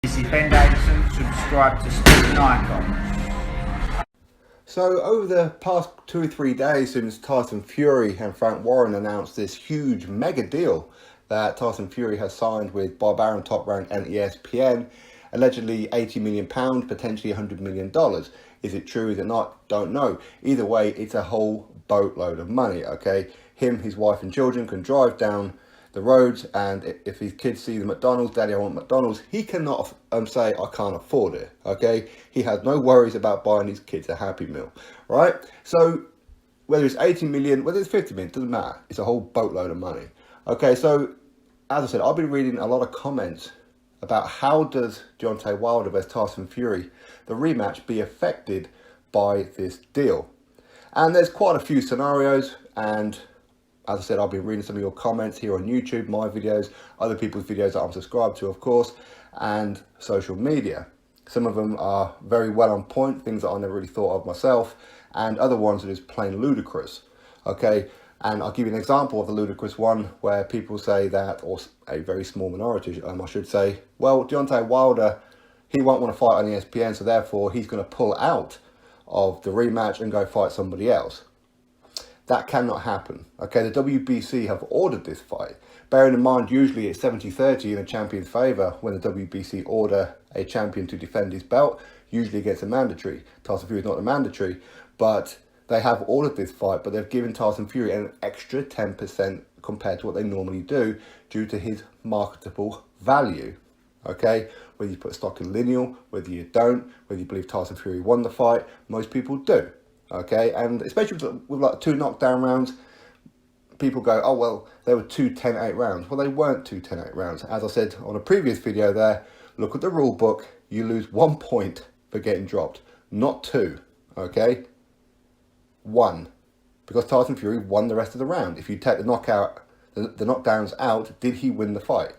This is Ben Davison. Subscribe to Steve Nine. So over the past 2 or 3 days since Tyson Fury and Frank Warren announced this huge mega deal that Tyson Fury has signed with Bob Arum, Top Rank and ESPN, allegedly £80 million, potentially $100 million. Is it true? Is it not? Don't know. Either way, it's a whole boatload of money, okay? Him, his wife and children can drive down the roads, and if his kids see the McDonald's, Daddy, I want McDonald's, he cannot say, I can't afford it, okay? He has no worries about buying his kids a Happy Meal, right? So whether it's 80 million, whether it's 50 million, doesn't matter. It's a whole boatload of money. Okay, so as I said, I've been reading a lot of comments about how does Deontay Wilder vs Tyson Fury, the rematch, be affected by this deal? And there's quite a few scenarios, and as I said, I've been reading some of your comments here on YouTube, my videos, other people's videos that I'm subscribed to, of course, and social media. Some of them are very well on point, things that I never really thought of myself, and other ones are just plain ludicrous, okay? And I'll give you an example of the ludicrous one where people say that, or a very small minority, I should say, well, Deontay Wilder, he won't want to fight on ESPN, so therefore he's going to pull out of the rematch and go fight somebody else. That cannot happen. Okay, the WBC have ordered this fight. Bearing in mind, usually it's 70-30 in a champion's favour when the WBC order a champion to defend his belt, usually against a mandatory. Tyson Fury is not a mandatory, but they have ordered this fight, but they've given Tyson Fury an extra 10% compared to what they normally do due to his marketable value. Okay, whether you put stock in lineal, whether you don't, whether you believe Tyson Fury won the fight, most people do. Okay, and especially with like 2 knockdown rounds, people go, oh, well, they were 2 10-8 rounds. Well, they weren't 2 10-8 rounds. As I said on a previous video there, look at the rule book. You lose 1 point for getting dropped, not 2, okay? 1, because Tyson Fury won the rest of the round. If you take the knockdowns out, did he win the fight?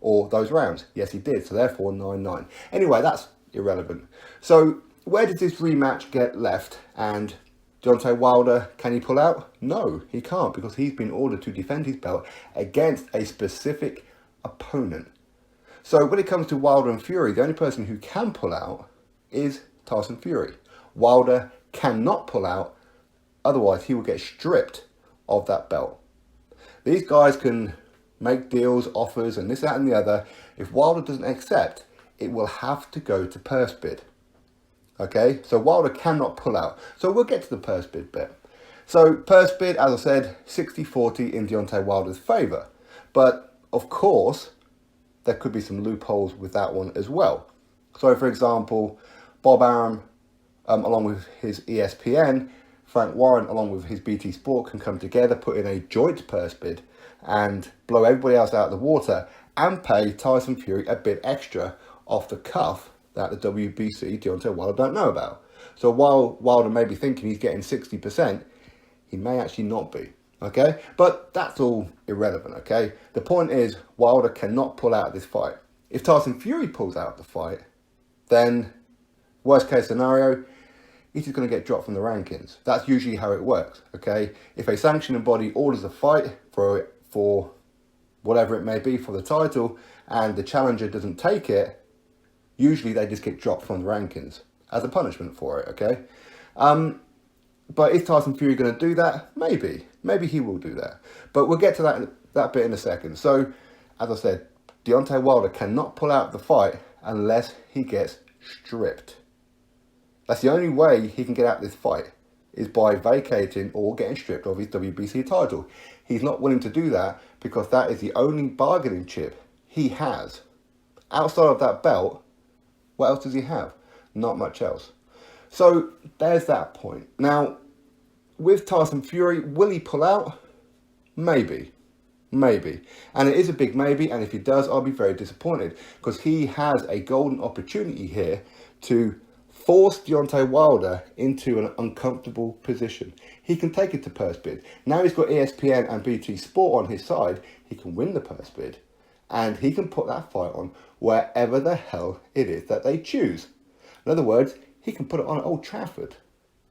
Or those rounds? Yes, he did, so therefore 9-9. Anyway, that's irrelevant. So where does this rematch get left? And Deontay Wilder, can he pull out? No, he can't, because he's been ordered to defend his belt against a specific opponent. So when it comes to Wilder and Fury, the only person who can pull out is Tyson Fury. Wilder cannot pull out, otherwise he will get stripped of that belt. These guys can make deals, offers, and this, that, and the other. If Wilder doesn't accept, it will have to go to purse bid. Okay, so Wilder cannot pull out. So we'll get to the purse bid bit. So purse bid, as I said, 60-40 in Deontay Wilder's favour. But of course, there could be some loopholes with that one as well. So for example, Bob Arum, along with his ESPN, Frank Warren, along with his BT Sport, can come together, put in a joint purse bid and blow everybody else out of the water and pay Tyson Fury a bit extra off the cuff that the WBC, Deontay Wilder, don't know about. So while Wilder may be thinking he's getting 60%, he may actually not be, okay? But that's all irrelevant, okay? The point is, Wilder cannot pull out this fight. If Tyson Fury pulls out the fight, then worst case scenario, he's just going to get dropped from the rankings. That's usually how it works, okay? If a sanctioning body orders a fight for whatever it may be for the title, and the challenger doesn't take it, usually they just get dropped from the rankings as a punishment for it, okay? But is Tyson Fury going to do that? Maybe. Maybe he will do that. But we'll get to that bit in a second. So, as I said, Deontay Wilder cannot pull out the fight unless he gets stripped. That's the only way he can get out this fight, is by vacating or getting stripped of his WBC title. He's not willing to do that because that is the only bargaining chip he has. Outside of that belt, what else does he have? Not much else. So there's that point. Now, with Tyson Fury, will he pull out? Maybe. Maybe. And it is a big maybe, and if he does, I'll be very disappointed, because he has a golden opportunity here to force Deontay Wilder into an uncomfortable position. He can take it to purse bid. Now he's got ESPN and BT Sport on his side, he can win the purse bid, and he can put that fight on wherever the hell it is that they choose. In other words, he can put it on at Old Trafford,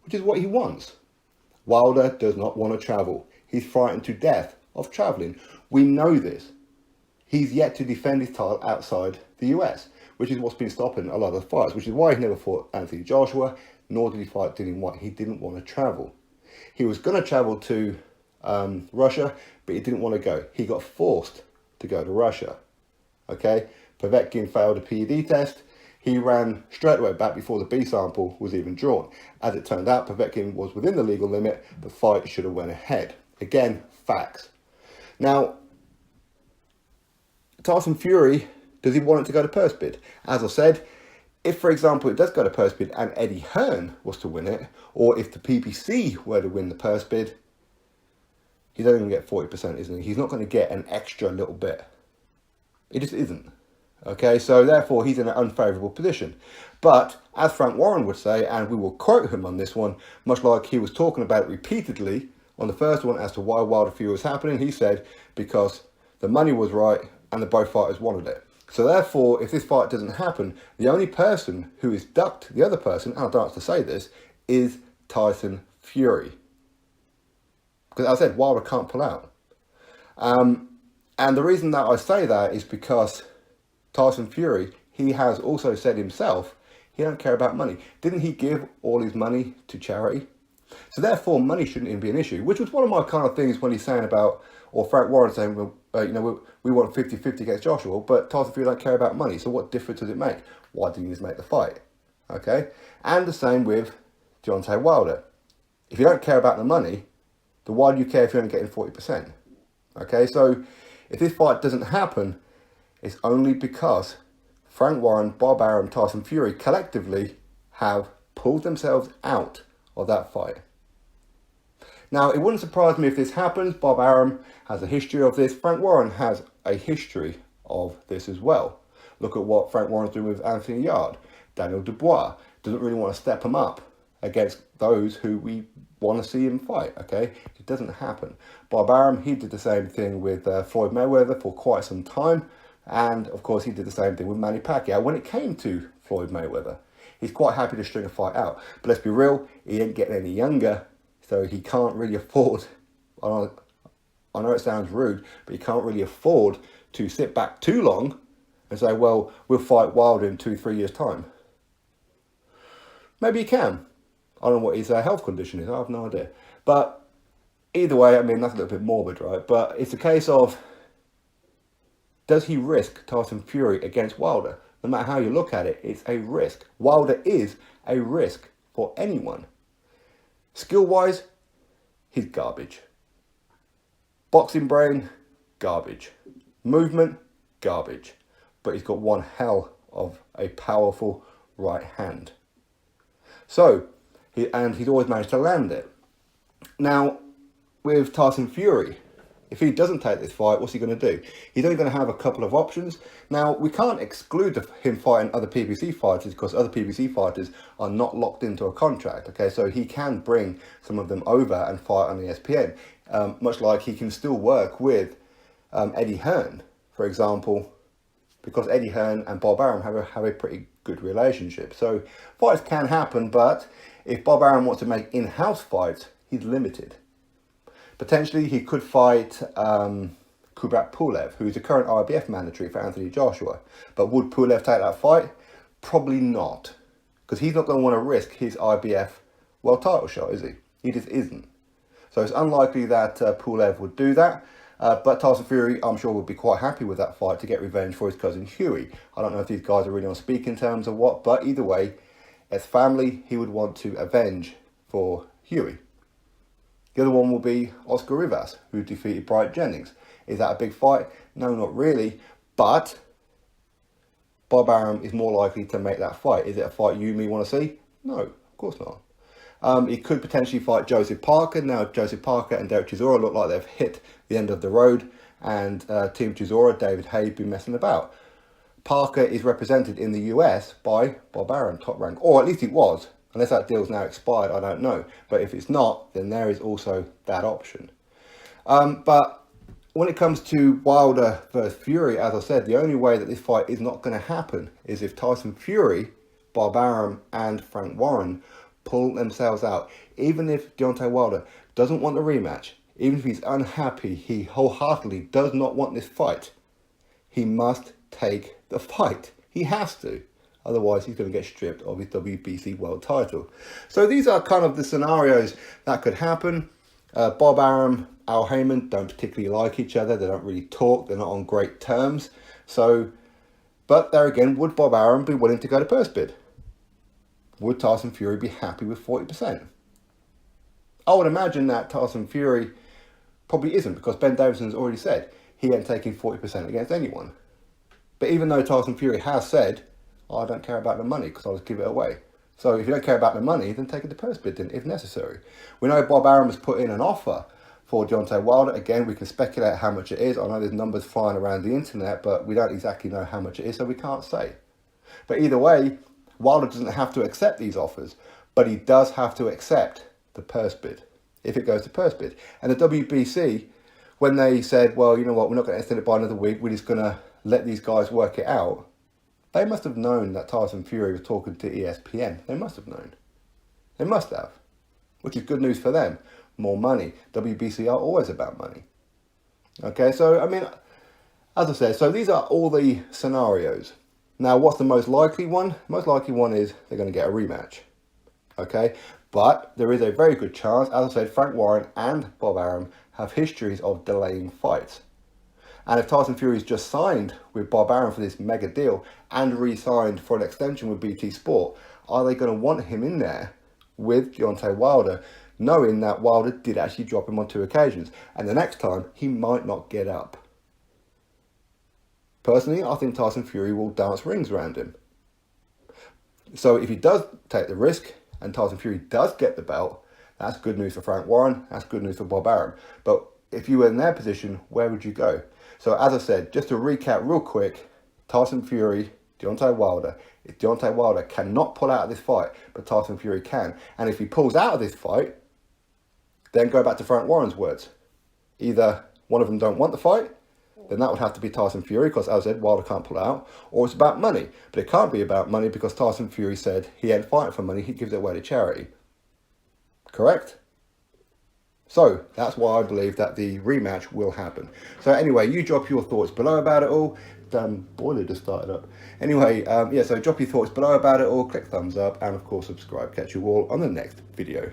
which is what he wants. Wilder does not want to travel. He's frightened to death of travelling. We know this. He's yet to defend his title outside the US, which is what's been stopping a lot of the fights, which is why he never fought Anthony Joshua, nor did he fight Dillian White. He didn't want to travel. He was going to travel to Russia, but he didn't want to go. He got forced to go to Russia. Okay, Povetkin failed a PED test. He ran straight away back before the B sample was even drawn. As it turned out, Povetkin was within the legal limit. The fight should have went ahead. Again, facts. Now, Tyson Fury, does he want it to go to purse bid? As I said, if, for example, it does go to purse bid and Eddie Hearn was to win it, or if the PBC were to win the purse bid, he's only going to get 40%, isn't he? He's not going to get an extra little bit. It just isn't. Okay, so therefore he's in an unfavourable position. But as Frank Warren would say, and we will quote him on this one, much like he was talking about it repeatedly on the first one as to why Wilder Fury was happening, he said because the money was right and the both fighters wanted it. So therefore, if this fight doesn't happen, the only person who is ducked the other person, and I don't have to say this, is Tyson Fury. Because as I said, Wilder can't pull out. And the reason that I say that is because Tyson Fury, he has also said himself, he don't care about money. Didn't he give all his money to charity? So therefore, money shouldn't even be an issue, which was one of my kind of things when he's saying about, or Frank Warren saying, well, we want 50-50 against Joshua, but Tyson Fury don't care about money. So what difference does it make? Why didn't he just make the fight? Okay? And the same with Deontay Wilder. If you don't care about the money, then why do you care if you're only getting 40%? Okay, so if this fight doesn't happen, it's only because Frank Warren, Bob Arum, Tyson Fury collectively have pulled themselves out of that fight. Now, it wouldn't surprise me if this happens. Bob Arum has a history of this. Frank Warren has a history of this as well. Look at what Frank Warren's doing with Anthony Yarde. Daniel Dubois doesn't really want to step him up against those who we want to see him fight, okay? It doesn't happen. Bob Arum, he did the same thing with Floyd Mayweather for quite some time. And, of course, he did the same thing with Manny Pacquiao when it came to Floyd Mayweather. He's quite happy to string a fight out. But let's be real, he ain't getting any younger, so he can't really afford, I know it sounds rude, but he can't really afford to sit back too long and say, well, we'll fight Wilder in 2-3 years' time. Maybe he can. I don't know what his health condition is, I have no idea. But either way, I mean, that's a little bit morbid, right? But it's a case of, does he risk Tyson Fury against Wilder? No matter how you look at it, it's a risk. Wilder is a risk for anyone. Skill-wise, he's garbage. Boxing brain, garbage. Movement, garbage. But he's got one hell of a powerful right hand. So, he's always managed to land it. Now, with Tyson Fury, if he doesn't take this fight, what's he going to do? He's only going to have a couple of options. Now, we can't exclude him fighting other PBC fighters because other PBC fighters are not locked into a contract. Okay, so he can bring some of them over and fight on ESPN. Much like he can still work with Eddie Hearn, for example, because Eddie Hearn and Bob Arum have a pretty good relationship. So fights can happen, but if Bob Arum wants to make in-house fights, he's limited. Potentially, he could fight Kubrat Pulev, who's the current IBF mandatory for Anthony Joshua. But would Pulev take that fight? Probably not. Because he's not going to want to risk his IBF world title shot, is he? He just isn't. So it's unlikely that Pulev would do that. But Tyson Fury, I'm sure, would be quite happy with that fight to get revenge for his cousin Huey. I don't know if these guys are really on speaking terms or what, but either way, as family, he would want to avenge for Huey. The other one will be Oscar Rivas, who defeated Bryant Jennings. Is that a big fight? No, not really. But Bob Arum is more likely to make that fight. Is it a fight you and me want to see? No, of course not. He could potentially fight Joseph Parker. Now, Joseph Parker and Derek Chisora look like they've hit the end of the road. And Team Chisora, David Haye, been messing about. Parker is represented in the US by Bob Arum, Top Rank. Or at least it was. Unless that deal's now expired, I don't know. But if it's not, then there is also that option. But when it comes to Wilder versus Fury, as I said, the only way that this fight is not going to happen is if Tyson Fury, Bob Arum, and Frank Warren pull themselves out. Even if Deontay Wilder doesn't want the rematch, even if he's unhappy, he wholeheartedly does not want this fight, he must take the fight. He has to. Otherwise, he's going to get stripped of his WBC world title. So these are kind of the scenarios that could happen. Bob Arum, Al Heyman don't particularly like each other. They don't really talk. They're not on great terms. So, but there again, would Bob Arum be willing to go to purse bid? Would Tyson Fury be happy with 40%? I would imagine that Tyson Fury probably isn't, because Ben Davidson's already said he ain't taking 40% against anyone. But even though Tyson Fury has said, I don't care about the money because I'll just give it away. So if you don't care about the money, then take it to purse bid then, if necessary. We know Bob Arum has put in an offer for Deontay Wilder. Again, we can speculate how much it is. I know there's numbers flying around the internet, but we don't exactly know how much it is, so we can't say. But either way, Wilder doesn't have to accept these offers, but he does have to accept the purse bid, if it goes to purse bid. And the WBC, when they said, well, you know what, we're not going to extend it by another week, we're just going to let these guys work it out, they must have known that Tyson Fury was talking to ESPN. They must have known. They must have. Which is good news for them. More money. WBC are always about money. Okay, so, I mean, as I said, so these are all the scenarios. Now, what's the most likely one? The most likely one is they're going to get a rematch. Okay, but there is a very good chance, as I said, Frank Warren and Bob Arum have histories of delaying fights. And if Tyson Fury's just signed with Bob Arum for this mega deal and re-signed for an extension with BT Sport, are they going to want him in there with Deontay Wilder, knowing that Wilder did actually drop him on 2 occasions, and the next time he might not get up? Personally, I think Tyson Fury will dance rings around him. So if he does take the risk and Tyson Fury does get the belt, that's good news for Frank Warren, that's good news for Bob Arum. But if you were in their position, where would you go? So as I said, just to recap real quick, Tyson Fury, Deontay Wilder. If Deontay Wilder cannot pull out of this fight, but Tyson Fury can. And if he pulls out of this fight, then go back to Frank Warren's words. Either one of them don't want the fight, then that would have to be Tyson Fury, because as I said, Wilder can't pull out, or it's about money. But it can't be about money because Tyson Fury said he ain't fighting for money, he gives it away to charity. Correct? So, that's why I believe that the rematch will happen. So anyway, you drop your thoughts below about it all. Damn boiler just started up. Anyway, yeah, so drop your thoughts below about it all, click thumbs up, and of course subscribe. Catch you all on the next video.